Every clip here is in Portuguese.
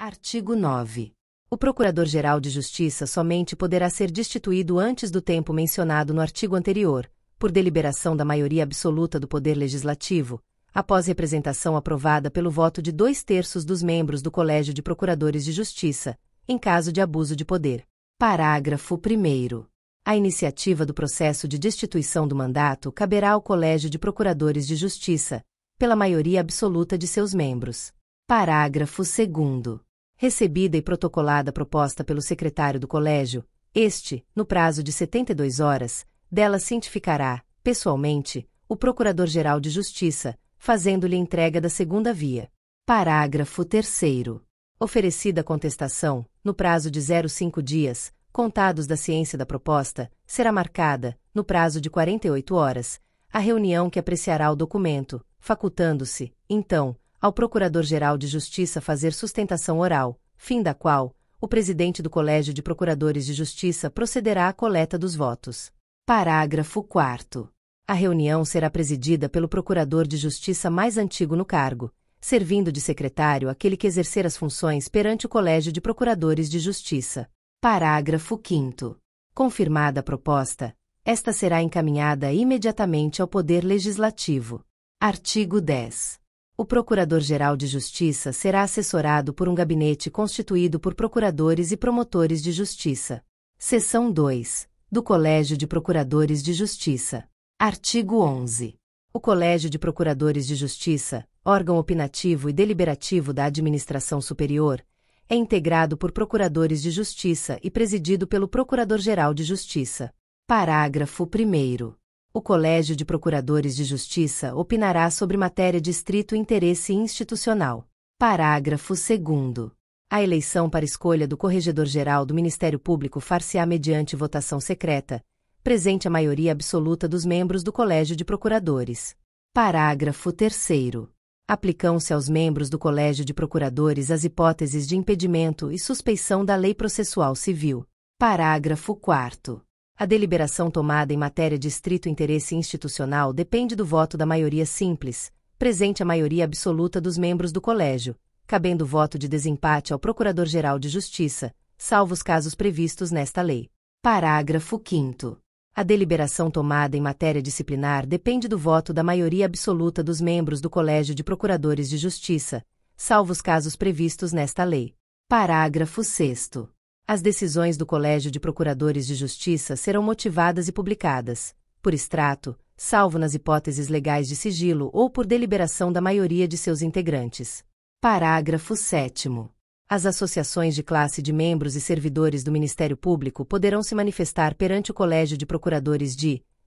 Artigo 9. O Procurador-Geral de Justiça somente poderá ser destituído antes do tempo mencionado no artigo anterior, por deliberação da maioria absoluta do Poder Legislativo, após representação aprovada pelo voto de 2/3 dos membros do Colégio de Procuradores de Justiça, em caso de abuso de poder. Parágrafo 1º. A iniciativa do processo de destituição do mandato caberá ao Colégio de Procuradores de Justiça, pela maioria absoluta de seus membros. Parágrafo 2º. Recebida e protocolada a proposta pelo secretário do Colégio, este, no prazo de 72 horas, dela cientificará, pessoalmente, o Procurador-Geral de Justiça, fazendo-lhe entrega da segunda via. Parágrafo 3º. Oferecida a contestação, no prazo de 05 dias, contados da ciência da proposta, será marcada, no prazo de 48 horas, a reunião que apreciará o documento, facultando-se, então, ao Procurador-Geral de Justiça fazer sustentação oral, fim da qual, o presidente do Colégio de Procuradores de Justiça procederá à coleta dos votos. Parágrafo 4º. A reunião será presidida pelo Procurador de Justiça mais antigo no cargo, servindo de secretário aquele que exercer as funções perante o Colégio de Procuradores de Justiça. Parágrafo 5º. Confirmada a proposta, esta será encaminhada imediatamente ao Poder Legislativo. Artigo 10. O Procurador-Geral de Justiça será assessorado por um gabinete constituído por procuradores e promotores de justiça. Seção 2. Do Colégio de Procuradores de Justiça. Artigo 11. O Colégio de Procuradores de Justiça, órgão opinativo e deliberativo da Administração Superior, é integrado por procuradores de justiça e presidido pelo Procurador-Geral de Justiça. Parágrafo 1º. O Colégio de Procuradores de Justiça opinará sobre matéria de estrito interesse institucional. Parágrafo 2º. A eleição para escolha do Corregedor-Geral do Ministério Público far-se-á mediante votação secreta, presente a maioria absoluta dos membros do Colégio de Procuradores. Parágrafo 3º. Aplicam-se aos membros do Colégio de Procuradores as hipóteses de impedimento e suspeição da Lei Processual Civil. Parágrafo 4º. A deliberação tomada em matéria de estrito interesse institucional depende do voto da maioria simples, presente a maioria absoluta dos membros do Colégio, cabendo voto de desempate ao Procurador-Geral de Justiça, salvo os casos previstos nesta lei. Parágrafo 5º. A deliberação tomada em matéria disciplinar depende do voto da maioria absoluta dos membros do Colégio de Procuradores de Justiça, salvo os casos previstos nesta lei. Parágrafo 6º. As decisões do Colégio de Procuradores de Justiça serão motivadas e publicadas, por extrato, salvo nas hipóteses legais de sigilo ou por deliberação da maioria de seus integrantes. Parágrafo 7º. As associações de classe de membros e servidores do Ministério Público poderão se manifestar perante o Colégio de Procuradores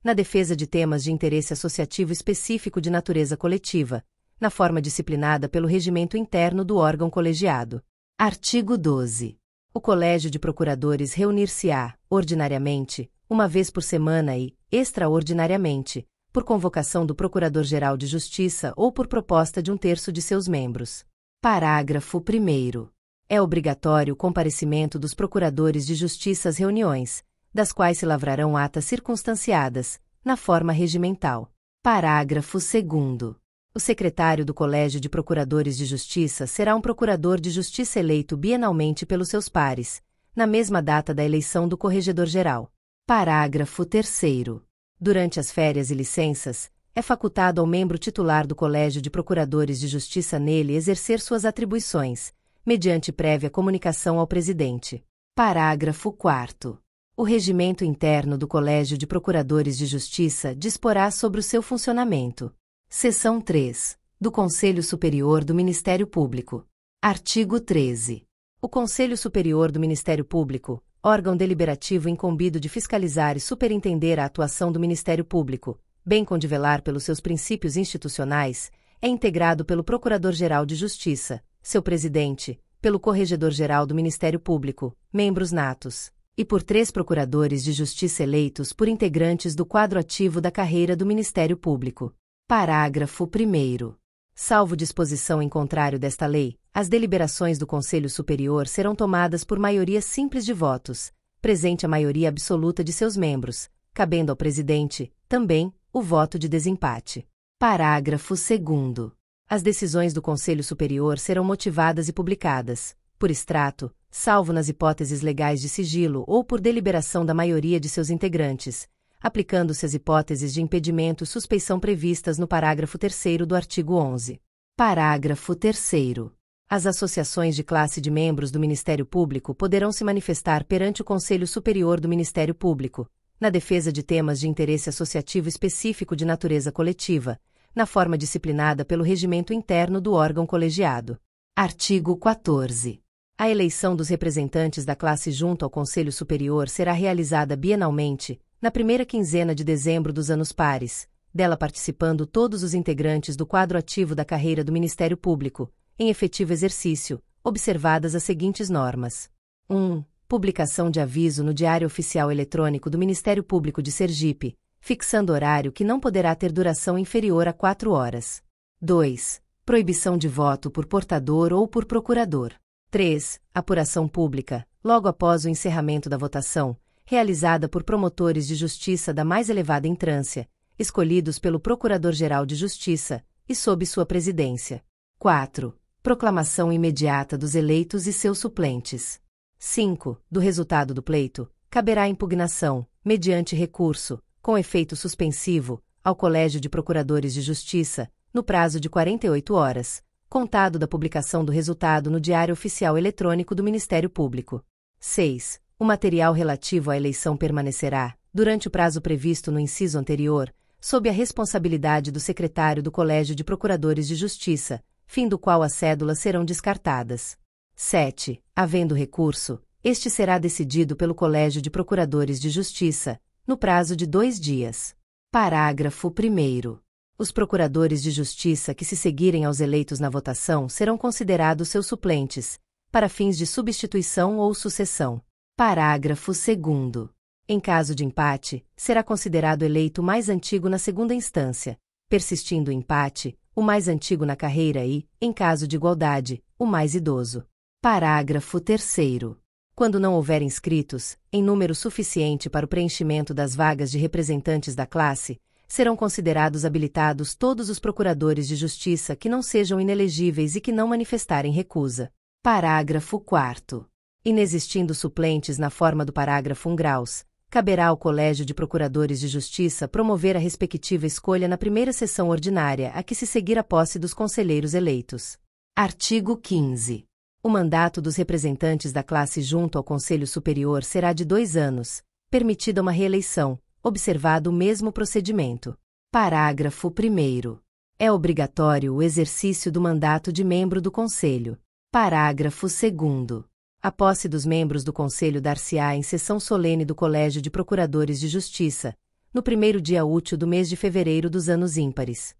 na defesa de temas de interesse associativo específico de natureza coletiva, na forma disciplinada pelo regimento interno do órgão colegiado. Artigo 12. O Colégio de Procuradores reunir-se-á, ordinariamente, uma vez por semana e, extraordinariamente, por convocação do Procurador-Geral de Justiça ou por proposta de 1/3 de seus membros. Parágrafo 1º. É obrigatório o comparecimento dos Procuradores de Justiça às reuniões, das quais se lavrarão atas circunstanciadas, na forma regimental. Parágrafo 2º. O secretário do Colégio de Procuradores de Justiça será um procurador de justiça eleito bienalmente pelos seus pares, na mesma data da eleição do Corregedor-Geral. Parágrafo 3º. Durante as férias e licenças, é facultado ao membro titular do Colégio de Procuradores de Justiça nele exercer suas atribuições, mediante prévia comunicação ao presidente. Parágrafo 4º. O regimento interno do Colégio de Procuradores de Justiça disporá sobre o seu funcionamento. Seção 3. Do Conselho Superior do Ministério Público. Artigo 13. O Conselho Superior do Ministério Público, órgão deliberativo incumbido de fiscalizar e superintender a atuação do Ministério Público, bem com de velar pelos seus princípios institucionais, é integrado pelo Procurador-Geral de Justiça, seu presidente, pelo Corregedor-Geral do Ministério Público, membros natos, e por 3 procuradores de justiça eleitos por integrantes do quadro ativo da carreira do Ministério Público. Parágrafo 1º. Salvo disposição em contrário desta lei, as deliberações do Conselho Superior serão tomadas por maioria simples de votos, presente a maioria absoluta de seus membros, cabendo ao presidente, também, o voto de desempate. Parágrafo 2º. As decisões do Conselho Superior serão motivadas e publicadas, por extrato, salvo nas hipóteses legais de sigilo ou por deliberação da maioria de seus integrantes, aplicando-se as hipóteses de impedimento e suspeição previstas no parágrafo 3º do artigo 11. Parágrafo 3º. As associações de classe de membros do Ministério Público poderão se manifestar perante o Conselho Superior do Ministério Público, na defesa de temas de interesse associativo específico de natureza coletiva, na forma disciplinada pelo regimento interno do órgão colegiado. Artigo 14. A eleição dos representantes da classe junto ao Conselho Superior será realizada bienalmente, na primeira quinzena de dezembro dos anos pares, dela participando todos os integrantes do quadro ativo da carreira do Ministério Público, em efetivo exercício, observadas as seguintes normas. 1. Publicação de aviso no Diário Oficial Eletrônico do Ministério Público de Sergipe, fixando horário que não poderá ter duração inferior a 4 horas. 2. Proibição de voto por portador ou por procurador. 3. Apuração pública, logo após o encerramento da votação, realizada por promotores de justiça da mais elevada entrância, escolhidos pelo Procurador-Geral de Justiça, e sob sua presidência. 4. Proclamação imediata dos eleitos e seus suplentes. 5. Do resultado do pleito, caberá impugnação, mediante recurso, com efeito suspensivo, ao Colégio de Procuradores de Justiça, no prazo de 48 horas, contado da publicação do resultado no Diário Oficial Eletrônico do Ministério Público. 6. O material relativo à eleição permanecerá, durante o prazo previsto no inciso anterior, sob a responsabilidade do secretário do Colégio de Procuradores de Justiça, fim do qual as cédulas serão descartadas. 7. Havendo recurso, este será decidido pelo Colégio de Procuradores de Justiça, no prazo de 2 dias. Parágrafo 1º. Os procuradores de justiça que se seguirem aos eleitos na votação serão considerados seus suplentes, para fins de substituição ou sucessão. Parágrafo 2º. Em caso de empate, será considerado eleito o mais antigo na segunda instância, persistindo o empate, o mais antigo na carreira e, em caso de igualdade, o mais idoso. Parágrafo 3º. Quando não houver inscritos, em número suficiente para o preenchimento das vagas de representantes da classe, serão considerados habilitados todos os procuradores de justiça que não sejam inelegíveis e que não manifestarem recusa. Parágrafo 4º. Inexistindo suplentes na forma do parágrafo 1 graus, caberá ao Colégio de Procuradores de Justiça promover a respectiva escolha na primeira sessão ordinária a que se seguir a posse dos conselheiros eleitos. Artigo 15. O mandato dos representantes da classe junto ao Conselho Superior será de 2 anos, permitida uma reeleição, observado o mesmo procedimento. Parágrafo 1º. É obrigatório o exercício do mandato de membro do Conselho. Parágrafo 2º. A posse dos membros do Conselho dar-se-á em sessão solene do Colégio de Procuradores de Justiça, no primeiro dia útil do mês de fevereiro dos anos ímpares.